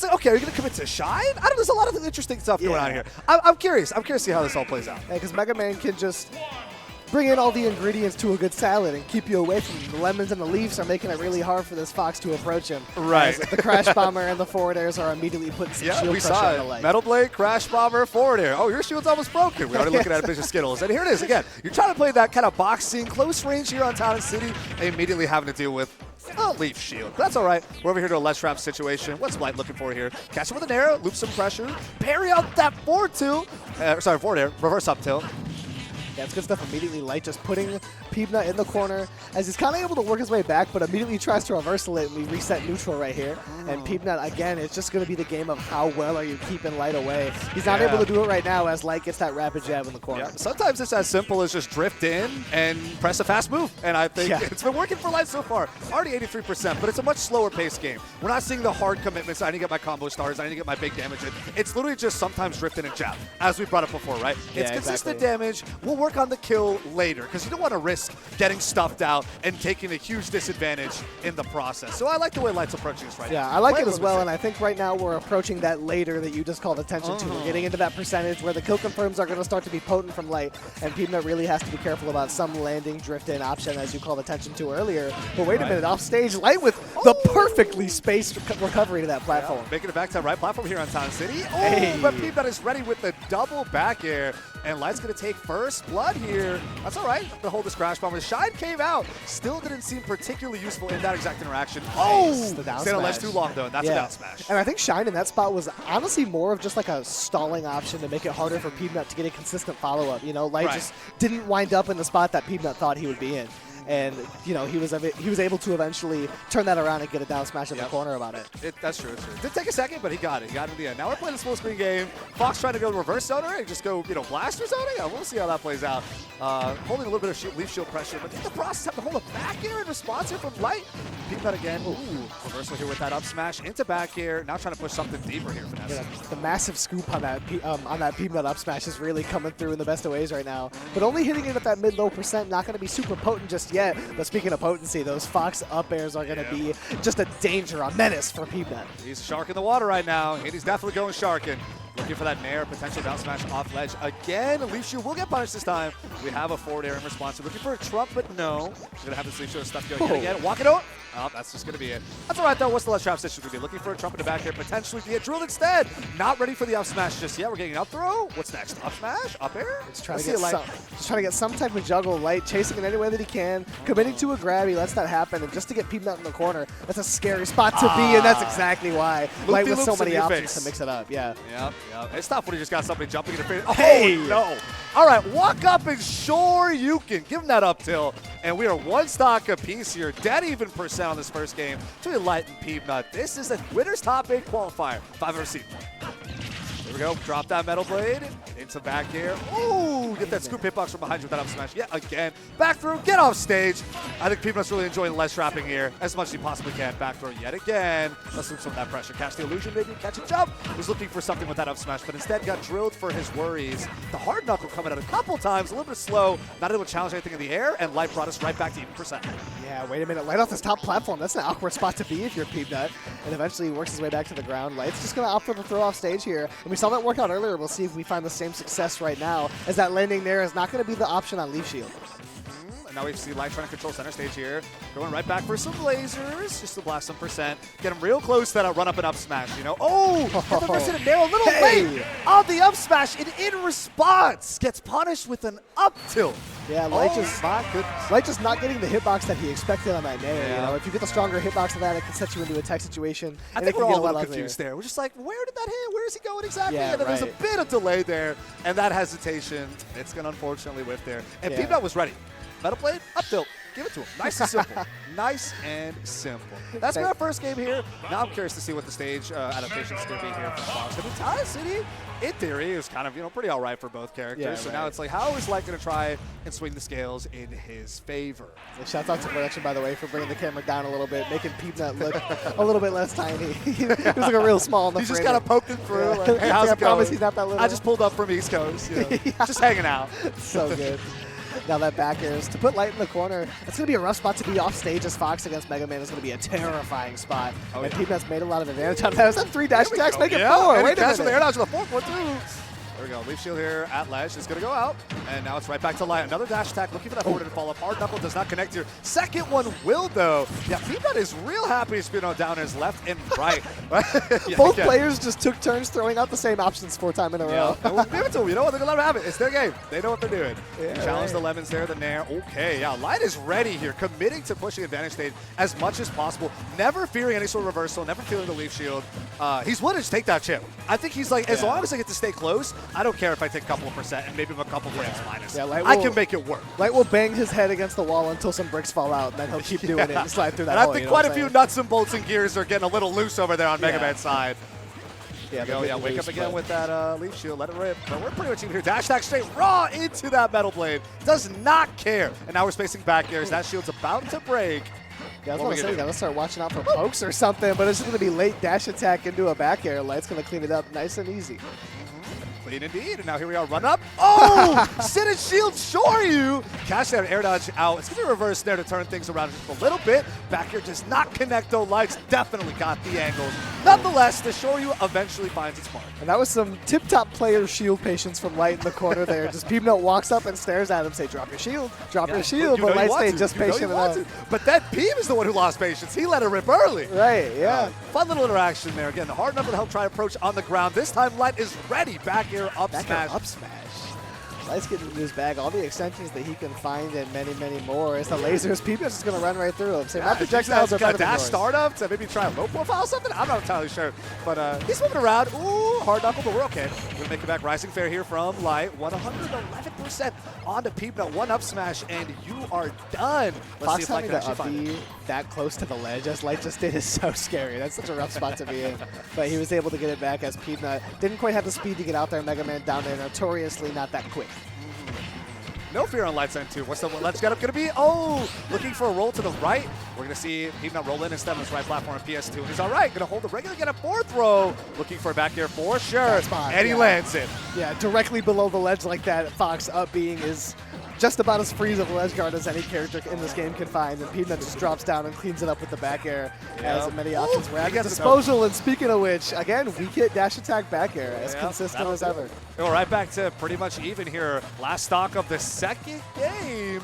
Okay, are you going to commit to Shine? I don't know. There's a lot of interesting stuff going on here. I'm curious. I'm curious to see how this all plays out. Because Megaman can just bring in all the ingredients to a good salad and keep you away from the lemons and the leaves are making it really hard for this Fox to approach him. Right. As the Crash Bomber and the forward airs are immediately putting some shield we pressure saw on the it. leg. Metal Blade, Crash Bomber, forward air. Oh, your shield's almost broken. We're already looking at a bunch of Skittles. And here it is again. You're trying to play that kind of boxing, close range here on Town and City, and immediately having to deal with a leaf shield. That's all right. We're over here to a less trap situation. What's Blight looking for here? Catch him with an arrow, loop some pressure, parry out that forward air, reverse up tilt. Yeah, it's good stuff. Immediately, Light just putting Peabnut in the corner as he's kind of able to work his way back, but immediately tries to reversal it, and we reset neutral right here. And Peabnut, again, it's just going to be the game of how well are you keeping Light away. He's not able to do it right now as Light gets that rapid jab in the corner. Yeah. Sometimes it's as simple as just drift in and press a fast move, and I think it's been working for Light so far. Already 83%, but it's a much slower paced game. We're not seeing the hard commitments. I need to get my combo stars. I need to get my big damage in. It's literally just sometimes drift in and jab, as we brought up before, right? It's consistent damage. We'll work on the kill later because you don't want to risk getting stuffed out and taking a huge disadvantage in the process. So I like the way Light's approaching this right now. Yeah, I like it as well, and I think right now we're approaching that later that you just called attention to. We're getting into that percentage where the kill confirms are going to start to be potent from Light, and Peabnut really has to be careful about some landing drift-in option, as you called attention to earlier. But wait a minute, off stage, Light with the perfectly spaced recovery to that platform. Making it back to the right platform here on Town City. Oh, but Peabnut is ready with the double back air, and Light's going to take first blood here. That's all right. To hold this Crash Bomber. The Shine came out. Still didn't seem particularly useful in that exact interaction. Oh! The down stayed on smash. ledge too long, though, and that's a down smash. And I think Shine in that spot was honestly more of just like a stalling option to make it harder for Peabnut to get a consistent follow-up. You know, Light just didn't wind up in the spot that Peabnut thought he would be in. And, you know, he was able to eventually turn that around and get a down smash in the corner about it. That's true. Did take a second, but he got it. He got it in the end. Now we're playing this full screen game. Fox trying to go reverse zoner and just go, blaster zoning. Yeah, we'll see how that plays out. Holding a little bit of leaf shield pressure, but in the process, have to hold a back air in response here from Light. Peabnut again. Ooh, reversal here with that up smash into back air. Now trying to push something deeper here. Yeah, the massive scoop on that Peabnut up smash is really coming through in the best of ways right now. But only hitting it at that mid-low percent, not going to be super potent just yet. But speaking of potency, those Fox up airs are going to be just a danger, a menace for Peabnut. He's a shark in the water right now, and he's definitely going sharking. Looking for that nair, potential down smash off ledge again. Leaf shield will get punished this time. We have a forward air in response. We're looking for a trump, but no. We're going to have this leaf shield stuff going again. Walk it out. Oh, that's just going to be it. That's all right, though. What's the less trap situation going to be? Looking for a trump in the back here, potentially be a drilled instead. Not ready for the up smash just yet. We're getting an up throw. What's next? Up smash? Up air? Just trying to get some type of juggle. Light chasing it any way that he can. Committing to a grab. He lets that happen. And just to get Peabnut in the corner, that's a scary spot to be, and that's exactly why. Light with so many options to mix it up. Yeah. Yep. It's tough when you just got somebody jumping in the face. Oh, hey! No. All right, walk up and sure you can. Give him that up tilt. And we are one stock apiece here. Dead even percent on this first game between Light and Peabnut. This is a winner's top 8 qualifier. 5 ever seen. Here we go. Drop that Metal Blade into back air. Ooh, get that scoop hitbox from behind you with that up smash. Yeah, again. Back throw, get off stage. I think Peabnut's really enjoying the ledge trapping here as much as he possibly can. Back throw yet again. Let's lose some of that pressure. Catch the illusion, maybe catch a jump. Was looking for something with that up smash, but instead got drilled for his worries. The hard knuckle coming out a couple times, a little bit slow, not able to challenge anything in the air, and Light brought us right back to even percent. Yeah, wait a minute. Light off this top platform. That's an awkward spot to be if you're Peabnut. And eventually he works his way back to the ground. Light's just going to opt for the throw off stage here. And we saw that work out earlier. We'll see if we find the same success right now, as that landing there is not going to be the option on Leaf Shield. And now we see Light trying to control center stage here. Going right back for some lasers, just to blast some percent. Get him real close to that run up and up smash, Oh, get the missing nair a little late on the up smash, and in response, gets punished with an up tilt. Yeah, Light just not getting the hitbox that he expected on that nair. If you get the stronger hitbox of that, it can set you into a tech situation. I think we're all a little confused there. We're just like, where did that hit? Where is he going exactly? And then there's a bit of delay there, and that hesitation, it's going to unfortunately whiff there. And Peabnut was ready. Metal Blade, up tilt. Give it to him. Nice and simple. Nice and simple. That's been our first game here. Now I'm curious to see what the stage adaptation is going to be here for Fox. I mean, Town City, in theory, is kind of pretty all right for both characters. So now it's like, how is Light going to try and swing the scales in his favor? Shout out to production, by the way, for bringing the camera down a little bit, making Peabnut look a little bit less tiny. He was like a real small in the He's just kind of poking through. Like, hey, how's it going? He's not that little. I just pulled up from East Coast. Just hanging out. So good. Now that back air is to put Light in the corner. It's going to be a rough spot to be off stage as Fox against Megaman. It's going to be a terrifying spot. Oh, and yeah. Peabnut's made a lot of advantage on that. Is that 3 dash attacks? Make it 4. And Wait a cancel the air minute. dodge with the 4th one, too. There we go. Leaf shield here at ledge. It's going to go out. And now it's right back to Light. Another dash attack. Looking for that forward to fall up. Hard knuckle does not connect here. Second one will, though. Yeah, Peabnut is real happy to spin on down his left and right. Yeah, Both players just took turns throwing out the same options 4 times in a row. And we'll give it to them. You know what? They're going to let them have it. It's their game. They know what they're doing. Yeah, Challenge right. the lemons there, the nair. Okay, yeah. Light is ready here, committing to pushing advantage stage as much as possible. Never fearing any sort of reversal, never fearing the leaf shield. He's willing to take that chip. I think he's like, as long as I get to stay close, I don't care if I take a couple of percent and maybe a couple frames minus. Yeah, Light I will- can make it work. Light will bang his head against the wall until some bricks fall out, and then he'll keep doing it and slide through that And hole. I think you know quite what a I'm few saying? nuts and bolts and gears are getting a little loose over there on Yeah. Megaman's side. Yeah, Go, they're yeah, getting wake loose, up again but- with that leaf shield, let it rip. But we're pretty much even here. Dash attack straight raw into that metal blade. Does not care. And now we're spacing back airs. That shield's about to break. Yeah, I was What going we to say, gonna you do? got to start watching out for pokes or something, but it's just going to be late dash attack into a back air. Light's going to clean it up nice and easy. Clean indeed. And now here we are. Run up. Oh! Sit and shield Shoryu. Cash that air dodge out. It's going to reverse there to turn things around just a little bit. Back here does not connect though. Lights definitely got the angles. Nonetheless, the Shoryu eventually finds its mark. And that was some tip-top player shield patience from Light in the corner there. Just Peabnut walks up and stares at him, say, drop your shield, drop your shield, You know but you Light want stayed to. just You know patient you want enough. to. But that Peab is the one who lost patience. He let it rip early. Right, yeah. Fun little interaction there. Again, the hard enough to help try to approach on the ground. This time, Light is ready. Back air up Back smash. air up smash. Light's getting into his bag all the extensions that he can find and many, many more. As the lasers, Peabnut's just going to run right through him. So my projectiles are got better a than dash yours. startup to maybe try a low profile or something. I'm not entirely sure. But he's moving around. Ooh, hard knuckle, but we're okay. We're going to make it back. Rising fair here from Light. 111% on to Peabnut. One up smash, and you are done. Let's see Fox if Light having can to actually find it. be that close to the ledge as Light just did is so scary. That's such a rough spot to be in. But he was able to get it back as Peabnut didn't quite have the speed to get out there. Megaman down there, notoriously not that quick. No fear on Light's end, too. What's the ledge get up going to be? Oh, looking for a roll to the right. We're going to see Peabnut roll in instead on his right platform on PS2. And he's all right. Going to hold the regular, get a 4th row. Looking for a back air for sure. That spot, And he yeah. lands it. Yeah, directly below the ledge like that, Fox up being is just about as free of a ledge guard as any character in this game can find. And Peabnut just drops down and cleans it up with the back air as many options were at he his gets it disposal. And speaking of which, again, we get dash attack back air as Yeah, consistent that'll as do ever. it. We're right back to pretty much even here. Last stock of the second game.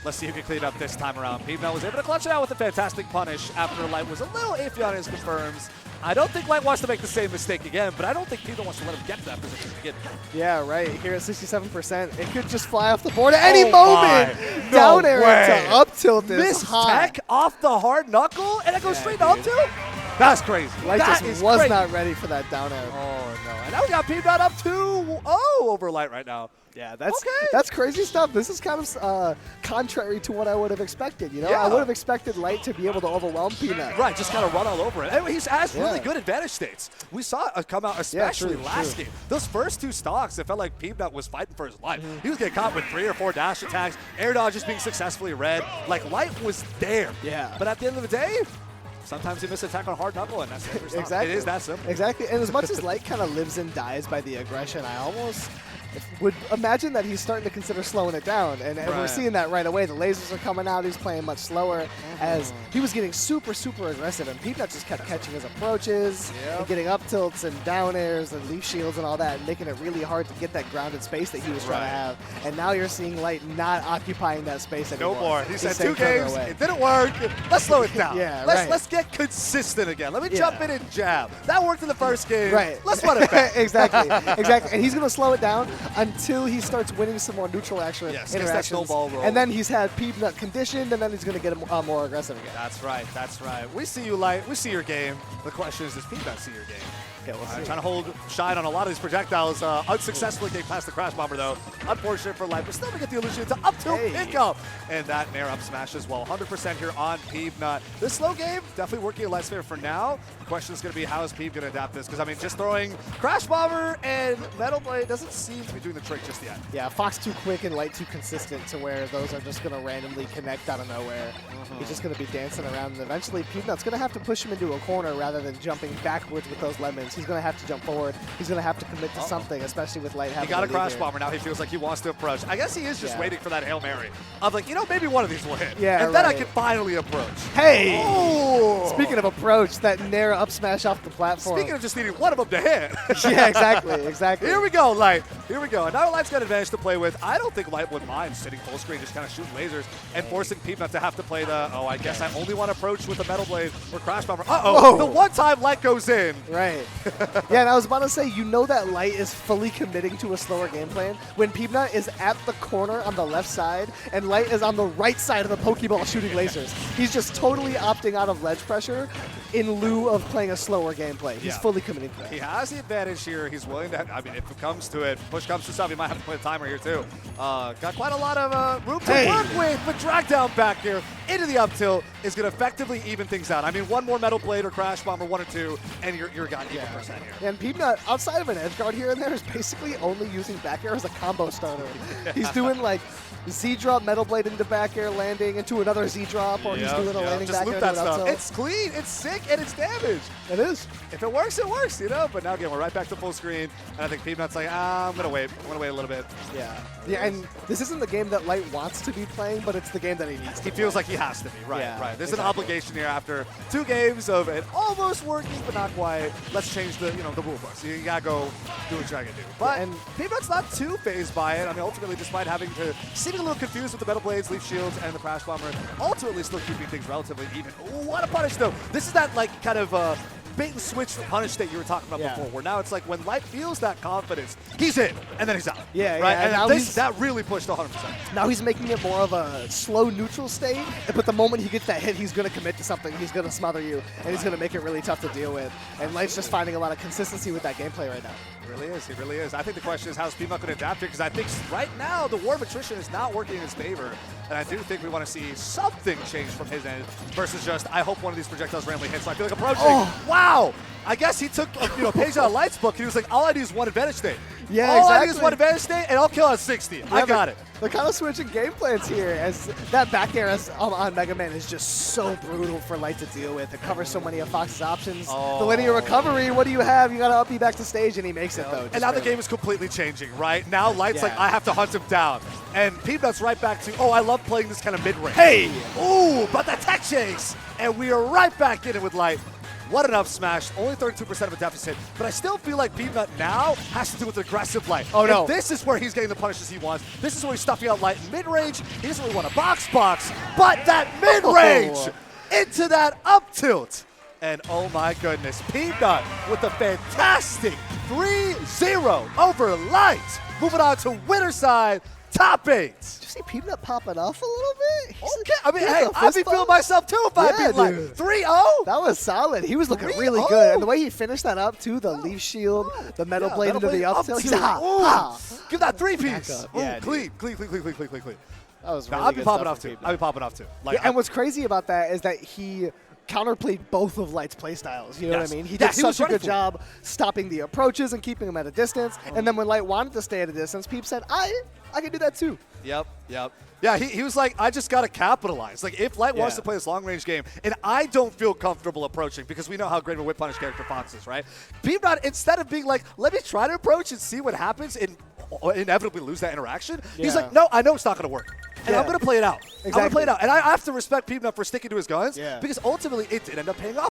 Let's see who can clean it up this time around. Peabnut was able to clutch it out with a fantastic punish after Light was a little iffy on his confirms. I don't think Light wants to make the same mistake again, but I don't think Peabnut wants to let him get to that position again. Yeah, right. Here at 67%, it could just fly off the board at any Oh moment. my. No Down air way. into up tilt is Miss high. tech off the hard knuckle, and it goes straight to up tilt? That's crazy. Light That just is was crazy. not ready for that down air. Oh, no. And now we got Peabnut up 2-0 over Light right now. Yeah, that's Okay. that's crazy stuff. This is kind of contrary to what I would have expected. You know, Yeah. I would have expected Light to be able to overwhelm Peabnut. Right, just kind of run all over it. And he has really Yeah. good advantage states. We saw it come out, especially true, last true. game. Those first 2 stocks, it felt like Peabnut was fighting for his life. He was getting caught with 3 or 4 dash attacks, air dodges being successfully read. Like, Light was there. Yeah. But at the end of the day, sometimes he misses attack on hard knuckle, and that's the end of his stock. Exactly. It is that simple. Exactly. And as much as Light kind of lives and dies by the aggression, I almost would imagine that he's starting to consider slowing it down. And we're Right. seeing that right away. The lasers are coming out. He's playing much slower as he was getting super, super aggressive. And Peabnut just kept catching his approaches and getting up tilts and down airs and leaf shields and all that and making it really hard to get that grounded space that he was trying to have. And now you're seeing Light not occupying that space anymore. No more. He He's said staying 2 further games. away. It didn't work. Let's slow it down. Yeah, let's, right. let's get consistent again. Let me Yeah. jump in and jab. That worked in the first game. Right. Let's run it back. Exactly. Exactly. And he's going to slow it down until he starts winning some more neutral action Yes, gets that interactions. snowball roll. And then he's had Peabnut conditioned, and then he's going to get more aggressive again. That's right. That's right. We see you, Light. We see your game. The question is, does Peabnut see your game? Okay, we'll see. Trying to hold shine on a lot of these projectiles. Unsuccessfully getting past the crash bomber, though. Unfortunate for Light, but still to get the illusion to up tilt pick up. And that nair up smash as well. 100% here on Peabnut. This slow game, definitely working in Light's favor for now. The question is going to be, how is Peab going to adapt this? Because, I mean, just throwing crash bomber and metal blade doesn't seem to be doing the trick just yet. Yeah, Fox too quick and Light too consistent to where those are just going to randomly connect out of nowhere. He's just going to be dancing around, and eventually Peabnut's going to have to push him into a corner rather than jumping backwards with those lemons. He's going to have to jump forward. He's going to have to commit to something, especially with Light having He got a crash here. bomber. Now he feels like he wants to approach. I guess he is just waiting for that Hail Mary. I'm like, maybe one of these will hit. Yeah, and then I can finally approach. Hey! Oh! Speaking of approach, that Nair up smash off the platform. Speaking of just needing one of them to hit. Yeah, exactly. Here we go, Light. Here we go. And now Light's got advantage to play with. I don't think Light would mind sitting full screen, just kind of shooting lasers and forcing Peabnut to have to play the, I guess I only want to approach with a Metal Blade or Crash Bomber. Uh-oh, the one time Light goes in. Right. Yeah, and I was about to say, that Light is fully committing to a slower game plan when Peabnut is at the corner on the left side and Light is on the right side of the Pokeball shooting lasers. He's just totally opting out of ledge pressure in lieu of playing a slower gameplay. He's fully committing to that. He has the advantage here. He's willing to, if it comes to it, push comes to shove, he might have to play the timer here too. Got quite a lot of room to work with, but drag down back here into the up tilt is going to effectively even things out. I mean, one more Metal Blade or Crash Bomber, 1 or 2, and you're got even percent here. And Peabnut, outside of an edge guard here and there, is basically only using back air as a combo starter. He's doing like Z-drop, Metal Blade into back air, landing into another Z-drop, or he's doing a landing just back loop air that into an stuff. up tilt. It's clean, it's sick, and it's damage. It is. If it works, it works, But now again, we're right back to full screen, and I think Peabnut's like, I'm gonna wait. I'm gonna wait a little bit. Yeah, and this isn't the game that Light wants to be playing, but it's the game that he needs to He feels like he has to be, right. There's an obligation here after 2 games of it almost working, but not quite. Let's change the, the rule books. You gotta go do what you gotta do. But and Peabnut's not too phased by it. I mean, ultimately, despite having to seem a little confused with the Metal Blades, Leaf Shields, and the Crash Bomber, ultimately still keeping things relatively even. Ooh, what a punish, though. This is that, kind of bait and switch punish that you were talking about before, where now it's like when Light feels that confidence, he's in, and then he's out. Right? And that really pushed 100%. Now he's making it more of a slow neutral state, but the moment he gets that hit, he's going to commit to something. He's going to smother you, and he's going to make it really tough to deal with. And Light's just finding a lot of consistency with that gameplay right now. He really is. I think the question is how's Peabnut going to adapt here, because I think right now the war of attrition is not working in his favor, and I do think we want to see something change from his end versus just, I hope one of these projectiles randomly hits, so I feel like approaching. Wow! I guess he took a page out of Light's book, and he was like, all I need is one advantage state. Yeah, all I need is one advantage state, and I'll kill at 60. I got it. They're kind of switching game plans here, as that back air on Megaman is just so brutal for Light to deal with. It covers so many of Fox's options. The linear recovery, what do you have? You got to up B back to stage, and he makes it, though. And now the game is completely changing, right? Now Light's like, I have to hunt him down. And Peabnut's right back to, I love playing this kind of mid-range. Hey! Ooh, but the tech chase! And we are right back in it with Light. What an up smash. Only 32% of a deficit. But I still feel like Peabnut now has to do with aggressive Light. No. This is where he's getting the punishes he wants. This is where he's stuffing out Light in mid-range. He doesn't really want a box, but that mid-range into that up tilt. And oh my goodness, Peabnut with a fantastic 3-0 over Light. Moving on to winner side, top 8. Did you see Peabnut popping off a little bit? Okay, I mean, hey, I'd be feeling myself too if I beat Light. 3-0? That was solid. He was looking really good. And the way he finished that up, too, the Leaf Shield, the Metal Blade into the up tilt. Give that 3-piece. Clean. That was really I'd be good popping stuff off for too. Peabnut. I'd be popping off too. And what's crazy about that is that he counterplayed both of Light's playstyles. You know what I mean? He did such a good job stopping the approaches and keeping them at a distance. And then when Light wanted to stay at a distance, Peep said, I can do that too. Yep. Yeah, he was like, I just got to capitalize. Like, if Light wants to play this long-range game, and I don't feel comfortable approaching because we know how great of a whip punish character Fox is, right? Peabnut, instead of being like, let me try to approach and see what happens and inevitably lose that interaction, he's like, no, I know it's not going to work. And I'm going to play it out. I'm going to play it out. And I have to respect Peabnut for sticking to his guns because ultimately it did end up paying off.